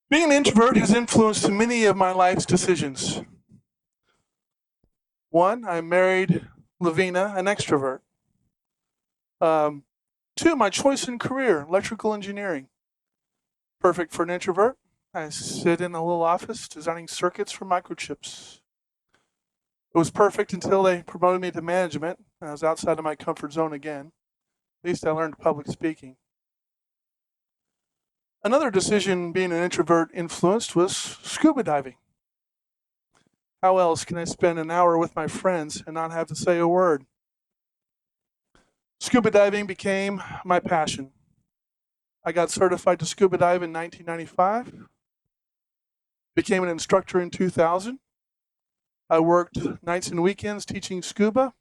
Being an introvert has influenced many of my life's decisions. One, I married Lavina, an extrovert. Um, Two, my choice in career, electrical engineering. Perfect for an introvert. I sit in a little office designing circuits for microchips. It was perfect until they promoted me to management. I was outside of my comfort zone again. At least I learned public speaking. Another decision being an introvert influenced was scuba diving. How else can I spend an hour with my friends and not have to say a word? Scuba diving became my passion. I got certified to scuba dive in 1995, became an instructor in 2000. I worked nights and weekends teaching scuba.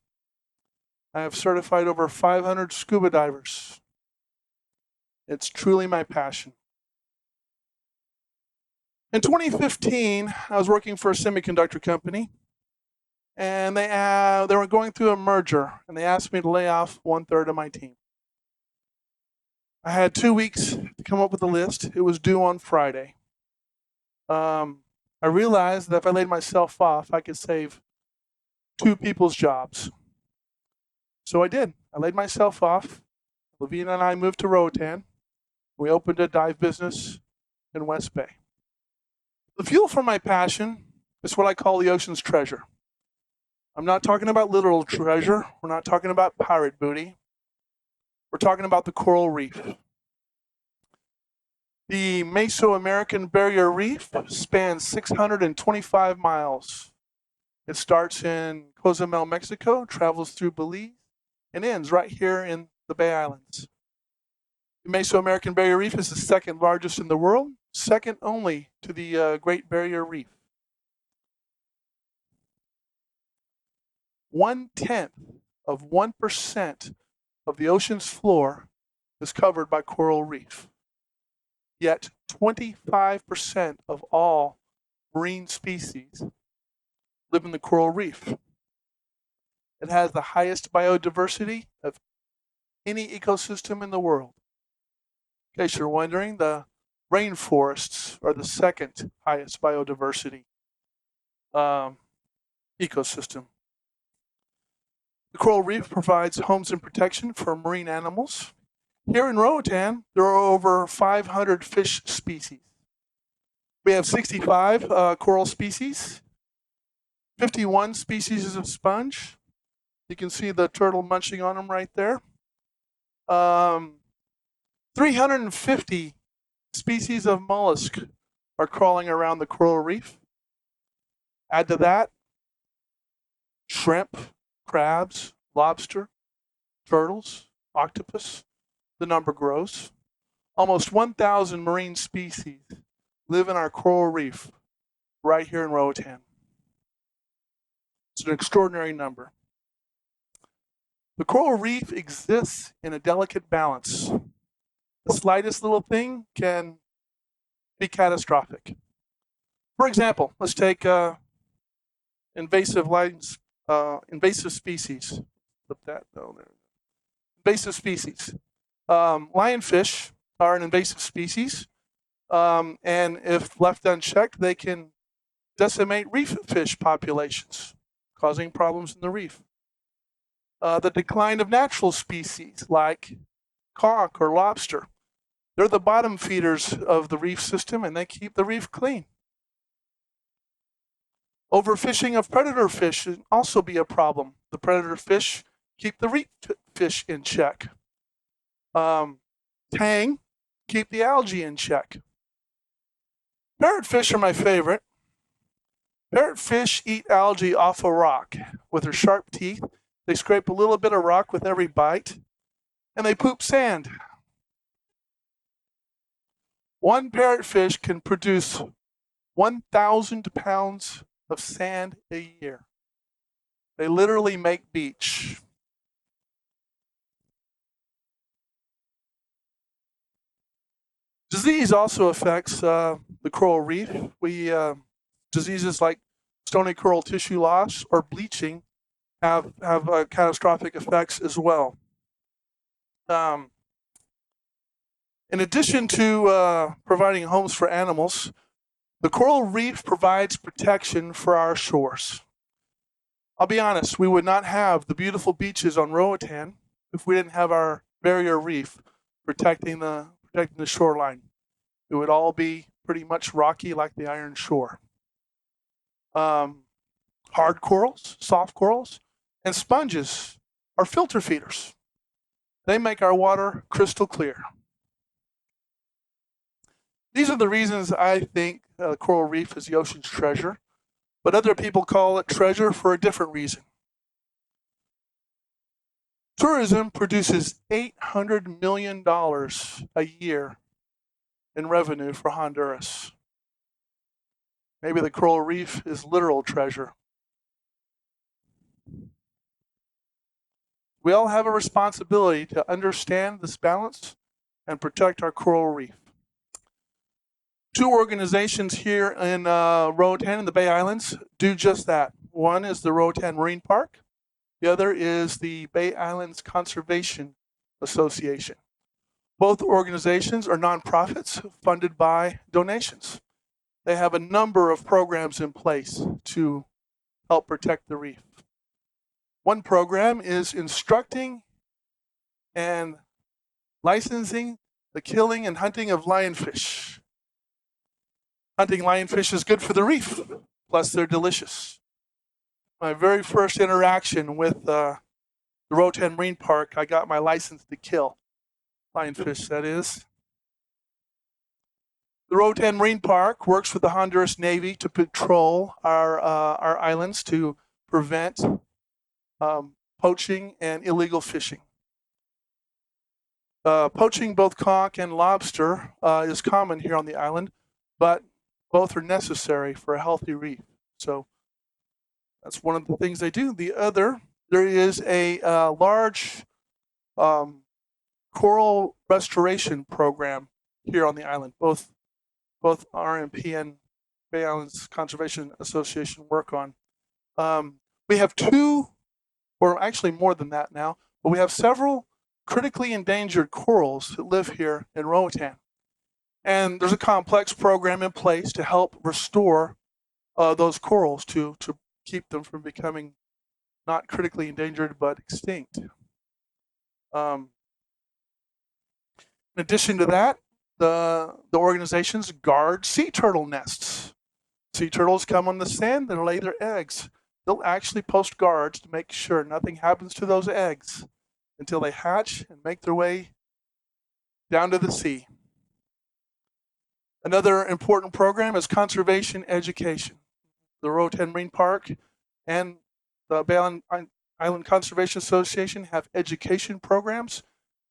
I have certified over 500 scuba divers. It's truly my passion. In 2015, I was working for a semiconductor company, and they were going through a merger, and they asked me to lay off 1/3 of my team. I had 2 weeks to come up with a list. It was due on Friday. I realized that if I laid myself off, I could save two people's jobs. So I did. I laid myself off. Lavina and I moved to Roatan. We opened a dive business in West Bay. The fuel for my passion is what I call the ocean's treasure. I'm not talking about literal treasure. We're not talking about pirate booty. We're talking about the coral reef. The Mesoamerican Barrier Reef spans 625 miles. It starts in Cozumel, Mexico, travels through Belize, and ends right here in the Bay Islands. The Mesoamerican Barrier Reef is the second largest in the world, second only to the Great Barrier Reef. 1/10 of 1% of the ocean's floor is covered by coral reef. Yet 25% of all marine species live in the coral reef. It has the highest biodiversity of any ecosystem in the world. In case you're wondering, the rainforests are the second highest biodiversity ecosystem. The coral reef provides homes and protection for marine animals. Here in Roatan, there are over 500 fish species. We have 65 coral species, 51 species of sponge. You can see the turtle munching on them right there. 350 species of mollusk are crawling around the coral reef. Add to that shrimp, crabs, lobster, turtles, octopus. The number grows. Almost 1,000 marine species live in our coral reef right here in Roatan. It's an extraordinary number. The coral reef exists in a delicate balance. The slightest little thing can be catastrophic. For example, let's take invasive species. Flip that down there. Invasive species. Lionfish are an invasive species, and if left unchecked, they can decimate reef fish populations, causing problems in the reef. The decline of natural species like conch or lobster. They're the bottom feeders of the reef system, and they keep the reef clean. Overfishing of predator fish should also be a problem. The predator fish keep the reef fish in check. Tang, keep the algae in check. Parrotfish are my favorite. Parrotfish eat algae off a rock with their sharp teeth. They scrape a little bit of rock with every bite, and they poop sand. One parrotfish can produce 1,000 pounds of sand a year. They literally make beach. Disease also affects the coral reef. Diseases like stony coral tissue loss or bleaching have catastrophic effects as well. In addition to providing homes for animals, the coral reef provides protection for our shores. I'll be honest, we would not have the beautiful beaches on Roatan if we didn't have our barrier reef protecting the shoreline. It would all be pretty much rocky like the iron shore. Hard corals, soft corals, and sponges are filter feeders. They make our water crystal clear. These are the reasons I think coral reef is the ocean's treasure, but other people call it treasure for a different reason. Tourism produces $800 million a year in revenue for Honduras. Maybe the coral reef is literal treasure. We all have a responsibility to understand this balance and protect our coral reef. Two organizations here in Roatan in the Bay Islands do just that. One is the Roatan Marine Park. The other is the Bay Islands Conservation Association. Both organizations are nonprofits funded by donations. They have a number of programs in place to help protect the reef. One program is instructing and licensing the killing and hunting of lionfish. Hunting lionfish is good for the reef, plus they're delicious. My very first interaction with the Roatan Marine Park, I got my license to kill lionfish, that is. The Roatan Marine Park works with the Honduras Navy to patrol our islands to prevent poaching and illegal fishing. Poaching both conch and lobster is common here on the island, but both are necessary for a healthy reef. So that's one of the things they do. The other, there is a large coral restoration program here on the island. Both RMP and Bay Islands Conservation Association work on. We have two, or actually more than that now, but we have several critically endangered corals that live here in Roatan. And there's a complex program in place to help restore those corals to keep them from becoming not critically endangered but extinct. In addition to that, the organizations guard sea turtle nests. Sea turtles come on the sand and lay their eggs. They'll actually post guards to make sure nothing happens to those eggs until they hatch and make their way down to the sea. Another important program is conservation education. The Roatan Marine Park and the Bay Island Conservation Association have education programs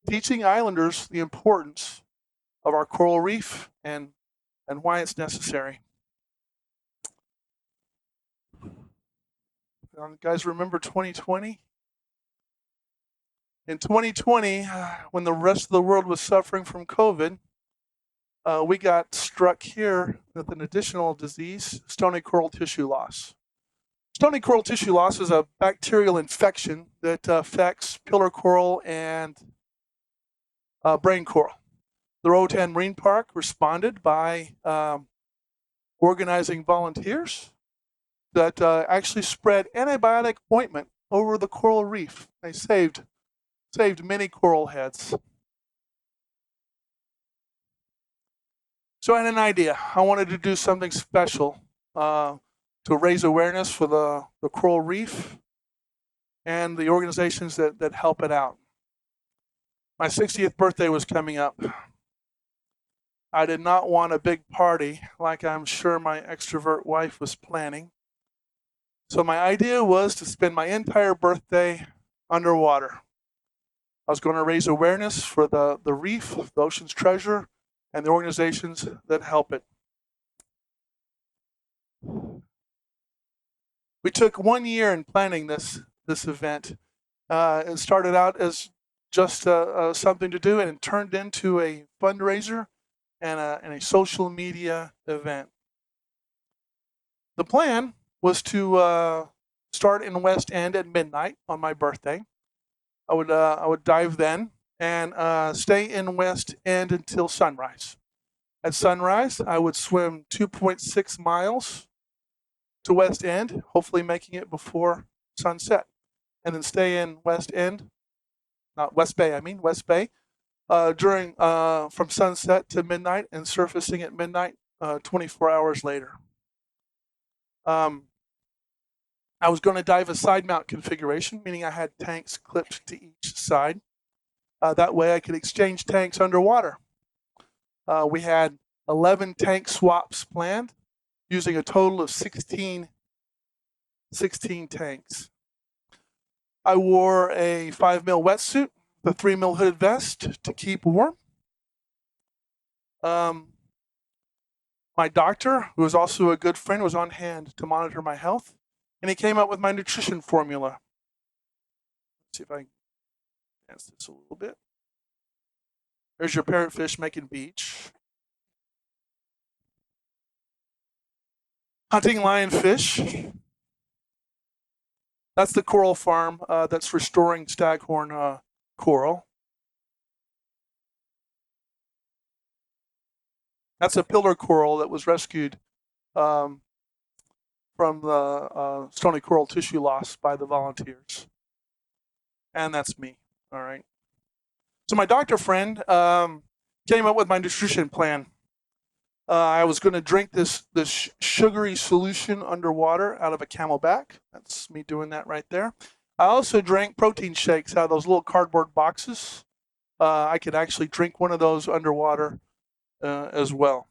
teaching islanders the importance of our coral reef and why it's necessary. Guys, remember 2020? In 2020, when the rest of the world was suffering from COVID, we got struck here with an additional disease, stony coral tissue loss. Stony coral tissue loss is a bacterial infection that affects pillar coral and brain coral. The Roatan Marine Park responded by organizing volunteers that actually spread antibiotic ointment over the coral reef. They saved many coral heads. So I had an idea. I wanted to do something special to raise awareness for the coral reef and the organizations that help it out. My 60th birthday was coming up. I did not want a big party like I'm sure my extrovert wife was planning. So my idea was to spend my entire birthday underwater. I was going to raise awareness for the reef, the ocean's treasure, and the organizations that help it. We took 1 year in planning this event. It started out as just something to do, and it turned into a fundraiser and a social media event. The plan was to start in West End at midnight on my birthday. I would dive then and stay in West End until sunrise. At sunrise, I would swim 2.6 miles to West End, hopefully making it before sunset, and then stay in West End, not West Bay, I mean West Bay, during from sunset to midnight and surfacing at midnight 24 hours later. I was going to dive a side mount configuration, meaning I had tanks clipped to each side. That way I could exchange tanks underwater. We had 11 tank swaps planned, using a total of 16 tanks. I wore a 5 mil wetsuit, the 3 mil hooded vest to keep warm. My doctor, who was also a good friend, was on hand to monitor my health, and he came up with my nutrition formula. Let's see if I can advance this a little bit. There's your parrotfish making beach. Hunting lionfish. That's the coral farm that's restoring staghorn coral. That's a pillar coral that was rescued from the stony coral tissue loss by the volunteers. And that's me, all right. So my doctor friend came up with my nutrition plan. I was going to drink this sugary solution underwater out of a Camelback. That's me doing that right there. I also drank protein shakes out of those little cardboard boxes. I could actually drink one of those underwater as well.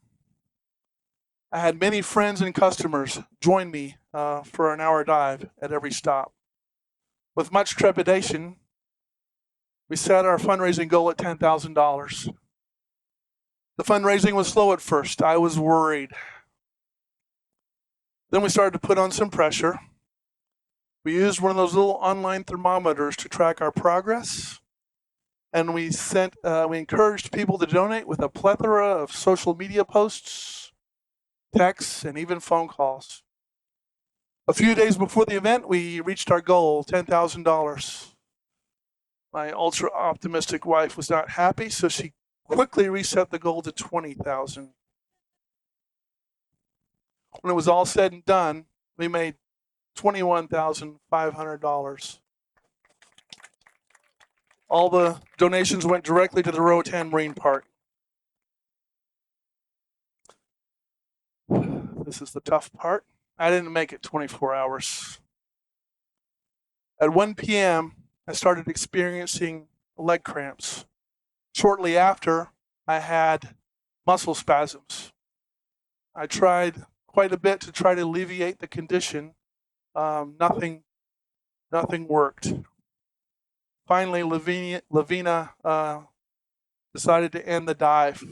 I had many friends and customers join me for an hour dive at every stop. With much trepidation, we set our fundraising goal at $10,000. The fundraising was slow at first. I was worried. Then we started to put on some pressure. We used one of those little online thermometers to track our progress. And we encouraged people to donate with a plethora of social media posts, texts, and even phone calls. A few days before the event, we reached our goal, $10,000. My ultra optimistic wife was not happy, so she quickly reset the goal to $20,000. When it was all said and done, we made $21,500. All the donations went directly to the Roatan Marine Park. This is the tough part. I didn't make it 24 hours. At 1 p.m., I started experiencing leg cramps. Shortly after, I had muscle spasms. I tried quite a bit to try to alleviate the condition. Nothing worked. Finally, Lavina decided to end the dive.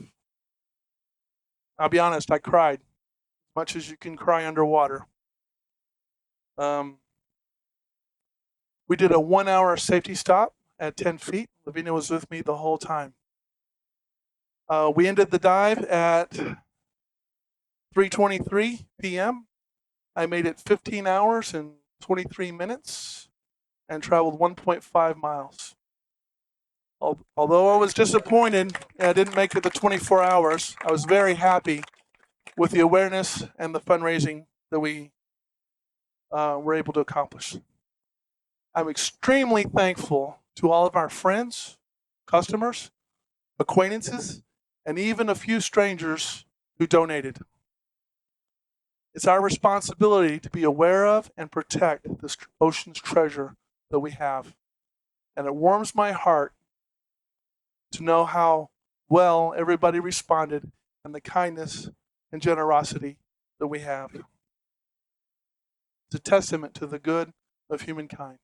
I'll be honest, I cried, as much as you can cry underwater. We did a 1-hour safety stop at 10 feet. Lavina was with me the whole time. We ended the dive at 3:23 p.m. I made it 15 hours and 23 minutes and traveled 1.5 miles. Although I was disappointed I didn't make it the 24 hours, I was very happy with the awareness and the fundraising that we were able to accomplish. I'm extremely thankful to all of our friends, customers, acquaintances, and even a few strangers who donated. It's our responsibility to be aware of and protect this ocean's treasure that we have. And it warms my heart to know how well everybody responded and the kindness and generosity that we have. It's a testament to the good of humankind.